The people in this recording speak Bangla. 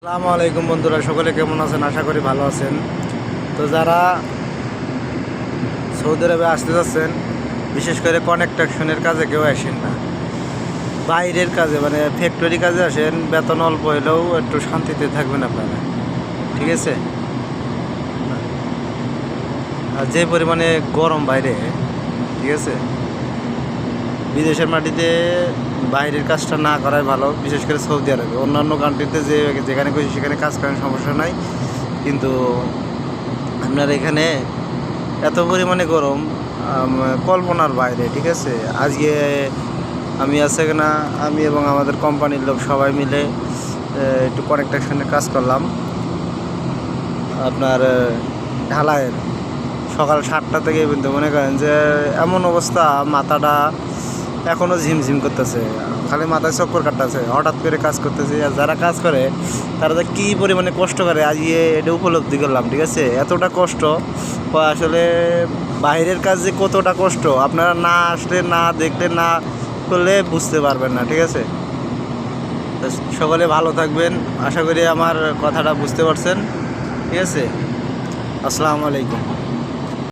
আসসালামু আলাইকুম বন্ধুরা, সকলে কেমন আছেন? আশা করি ভালো আছেন। তো যারা সৌদি আরবে আসতে যাচ্ছেন, বিশেষ করে কনস্ট্রাকশনের কাজে কেউ আসেন না, বাইরের কাজে মানে ফ্যাক্টরি কাজে আসেন, বেতন অল্প হলেও একটু শান্তিতে থাকবেন আপনারা, ঠিক আছে? আর যে পরিমাণে গরম বাইরে, ঠিক আছে, বিদেশের মাটিতে বাইরের কাজটা না করাই ভালো, বিশেষ করে সৌদি আরবে। অন্যান্য কান্ট্রিতে যেখানে খুশি সেখানে কাজ করেন, সমস্যা নাই, কিন্তু আপনার এখানে এত পরিমাণে গরম, কল্পনার বাইরে, ঠিক আছে? আজকে আমি আছে না, আমি এবং আমাদের কোম্পানির লোক সবাই মিলে একটু কনস্ট্রাকশনের কাজ করলাম। আপনার ঢালাইয়ের সকাল 7টা থেকে কিন্তু মনে করেন যে এমন অবস্থা, মাথাটা এখনও ঝিমঝিম করতেছে, খালি মাথায় চক্কর কাটতেছে, হঠাৎ করে কাজ করতেছে। আর যারা কাজ করে তারা যে কী পরিমাণে কষ্ট করে আজকে এটা উপলব্ধি করলাম, ঠিক আছে? এতটা কষ্ট আসলে বাইরের কাজ যে কতটা কষ্ট আপনারা না আসলে, না দেখলে, না করলে বুঝতে পারবেন না, ঠিক আছে? তো সকলে ভালো থাকবেন, আশা করি আমার কথাটা বুঝতে পারছেন, ঠিক আছে? আসসালামু আলাইকুম।